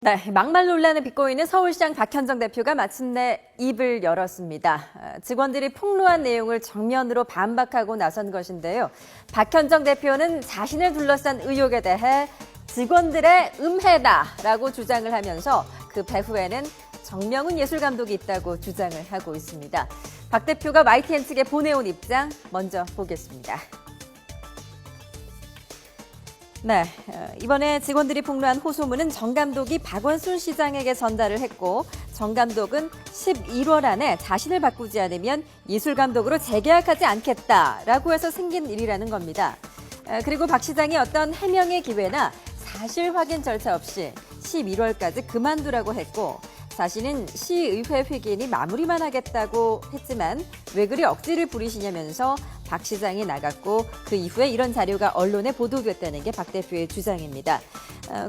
네, 막말 논란을 빚고 있는 서울시장 박현정 대표가 마침내 입을 열었습니다. 직원들이 폭로한 내용을 정면으로 반박하고 나선 것인데요. 박현정 대표는 자신을 둘러싼 의혹에 대해 직원들의 음해다라고 주장을 하면서 그 배후에는 정명훈 예술감독이 있다고 주장을 하고 있습니다. 박 대표가 YTN 측에 보내온 입장 먼저 보겠습니다. 네, 이번에 직원들이 폭로한 호소문은 정 감독이 박원순 시장에게 전달을 했고 정 감독은 11월 안에 자신을 바꾸지 않으면 예술감독으로 재계약하지 않겠다라고 해서 생긴 일이라는 겁니다. 그리고 박 시장이 어떤 해명의 기회나 사실 확인 절차 없이 11월까지 그만두라고 했고 자신은 시의회 회계인이 마무리만 하겠다고 했지만 왜 그리 억지를 부리시냐면서 박 시장이 나갔고 그 이후에 이런 자료가 언론에 보도됐다는 게 박 대표의 주장입니다.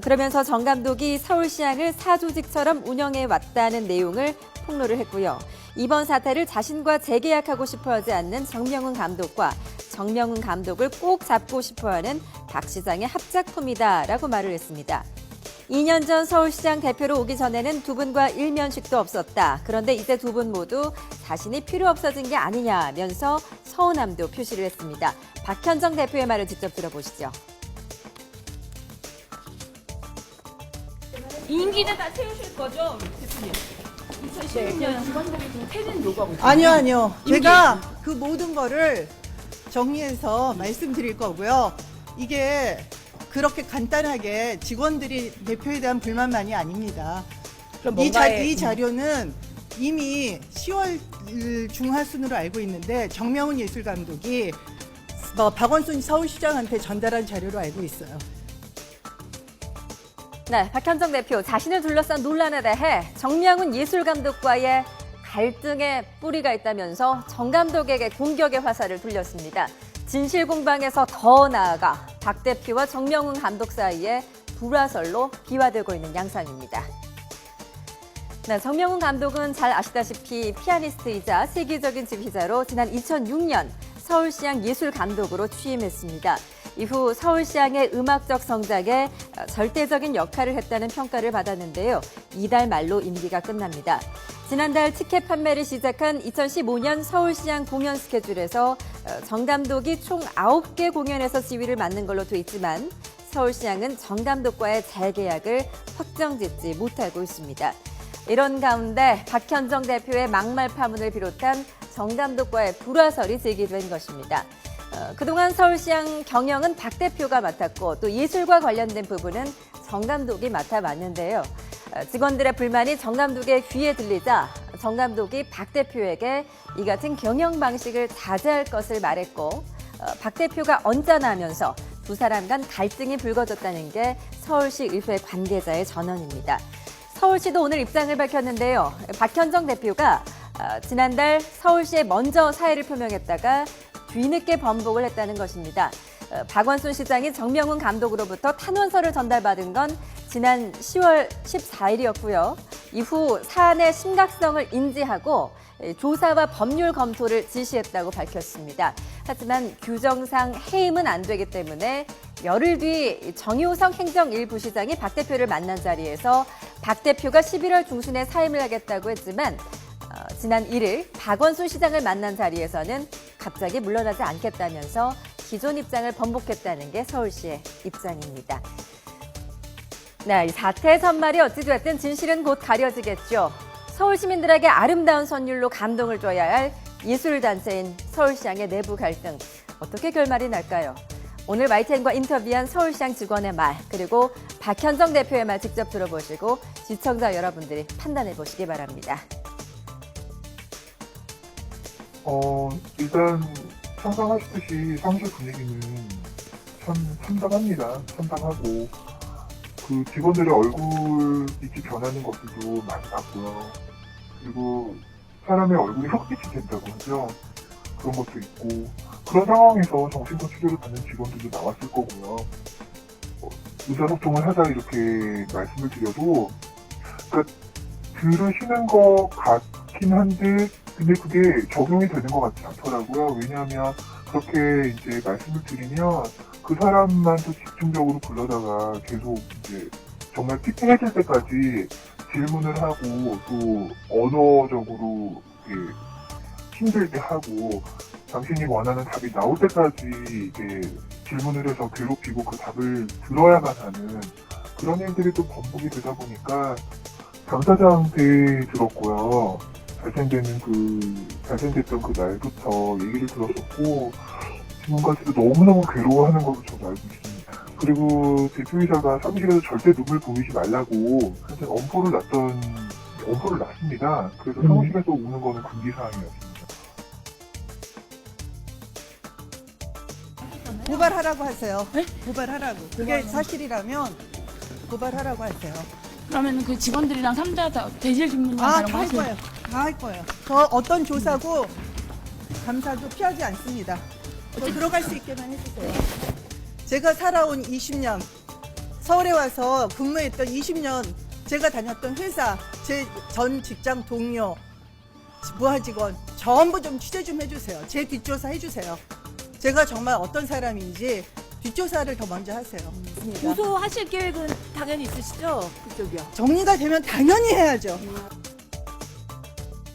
그러면서 정 감독이 서울시장을 사조직처럼 운영해 왔다는 내용을 폭로를 했고요. 이번 사태를 자신과 재계약하고 싶어하지 않는 정명훈 감독과 정명훈 감독을 꼭 잡고 싶어하는 박 시장의 합작품이다라고 말을 했습니다. 2년 전 서울시장 대표로 오기 전에는 두 분과 일면식도 없었다. 그런데 이제 두 분 모두 자신이 필요 없어진 게 아니냐면서 서운함도 표시를 했습니다. 박현정 대표의 말을 직접 들어보시죠. 임기는 다 채우실 거죠, 대표님? 2016년 직원들이 좀 퇴진 요구하고 있어요. 아니요. 제가 그 모든 거를 정리해서 말씀드릴 거고요. 이게 그렇게 간단하게 직원들이 대표에 대한 불만만이 아닙니다. 그럼 이 자료는 이미 10월 중하순으로 알고 있는데 정명훈 예술감독이 박원순 서울시장한테 전달한 자료로 알고 있어요. 네, 박현정 대표 자신을 둘러싼 논란에 대해 정명훈 예술감독과의 갈등의 뿌리가 있다면서 정 감독에게 공격의 화살을 돌렸습니다. 진실 공방에서 더 나아가 박 대표와 정명훈 감독 사이에 불화설로 비화되고 있는 양상입니다. 네, 정명훈 감독은 잘 아시다시피 피아니스트이자 세계적인 지휘자로 지난 2006년 서울시장 예술감독으로 취임했습니다. 이후 서울시장의 음악적 성장에 절대적인 역할을 했다는 평가를 받았는데요. 이달 말로 임기가 끝납니다. 지난달 티켓 판매를 시작한 2015년 서울시장 공연 스케줄에서 정 감독이 총 9개 공연에서 지휘를 맡는 걸로 돼 있지만 서울시장은 정 감독과의 재계약을 확정짓지 못하고 있습니다. 이런 가운데 박현정 대표의 막말 파문을 비롯한 정 감독과의 불화설이 제기된 것입니다. 그동안 서울시장 경영은 박 대표가 맡았고 또 예술과 관련된 부분은 정 감독이 맡아왔는데요. 직원들의 불만이 정 감독의 귀에 들리자 정 감독이 박 대표에게 이 같은 경영 방식을 자제할 것을 말했고 박 대표가 언짢아하면서 두 사람 간 갈등이 불거졌다는 게 서울시 의회 관계자의 전언입니다. 서울시도 오늘 입장을 밝혔는데요. 박현정 대표가 지난달 서울시에 먼저 사의를 표명했다가 뒤늦게 번복을 했다는 것입니다. 박원순 시장이 정명훈 감독으로부터 탄원서를 전달받은 건 지난 10월 14일이었고요. 이후 사안의 심각성을 인지하고 조사와 법률 검토를 지시했다고 밝혔습니다. 하지만 규정상 해임은 안 되기 때문에 열흘 뒤 정효성 행정 1부시장이 박 대표를 만난 자리에서 박 대표가 11월 중순에 사임을 하겠다고 했지만 지난 1일 박원순 시장을 만난 자리에서는 갑자기 물러나지 않겠다면서 기존 입장을 번복했다는 게 서울시의 입장입니다. 네, 이 사태의 선말이 어찌됐든 진실은 곧 가려지겠죠. 서울 시민들에게 아름다운 선율로 감동을 줘야 할 예술단체인 서울시장의 내부 갈등, 어떻게 결말이 날까요? 오늘 YTN과 인터뷰한 서울시장 직원의 말, 그리고 박현정 대표의 말 직접 들어보시고 시청자 여러분들이 판단해 보시기 바랍니다. 일단 상상하시듯이 사무실 분위기는 참 참담합니다. 참담하고 그 직원들의 얼굴 빛이 변하는 것들도 많이 봤고요. 그리고 사람의 얼굴이 흑빛이 된다고 하죠. 그런 것도 있고 그런 상황에서 정신과 치료를 받는 직원들도 나왔을 거고요. 의사소통을 하자 이렇게 말씀을 드려도 그러니까 들으시는 것 같긴 한데 근데 그게 적용이 되는 것 같지 않더라고요. 왜냐하면 그렇게 이제 말씀을 드리면 그 사람만 또 집중적으로 불러다가 계속 이제 정말 피폐해질 때까지 질문을 하고 또 언어적으로 이렇게 힘들게 하고 당신이 원하는 답이 나올 때까지 이게 질문을 해서 괴롭히고 그 답을 들어야만 하는 그런 일들이 또 반복이 되다 보니까 당사자한테 들었고요. 발생됐던 그 날부터 얘기를 들었었고 지금까지도 너무너무 괴로워하는 걸로 저도 알고 있습니다. 그리고 대표이사가 사무실에서 절대 눈물 보이지 말라고 한테 엄포를 놨습니다. 그래서 사무실에서 우는 거는 금기사항이었습니다. 고발하라고 하세요. 네? 고발하라고. 그게 사실이라면 고발하라고 하세요. 그러면 그 직원들이랑 3자 대질 질문이나 다 할 거예요. 다 할 거예요. 저 어떤 조사고 감사도 피하지 않습니다. 들어갈 수 있게만 해주세요. 제가 살아온 20년, 서울에 와서 근무했던 20년, 제가 다녔던 회사, 제 전 직장 동료, 부하 직원 전부 좀 취재 좀 해주세요. 제 뒷조사 해주세요. 제가 정말 어떤 사람인지 뒷조사를 더 먼저 하세요. 고소하실 계획은 당연히 있으시죠? 그쪽이요. 정리가 되면 당연히 해야죠.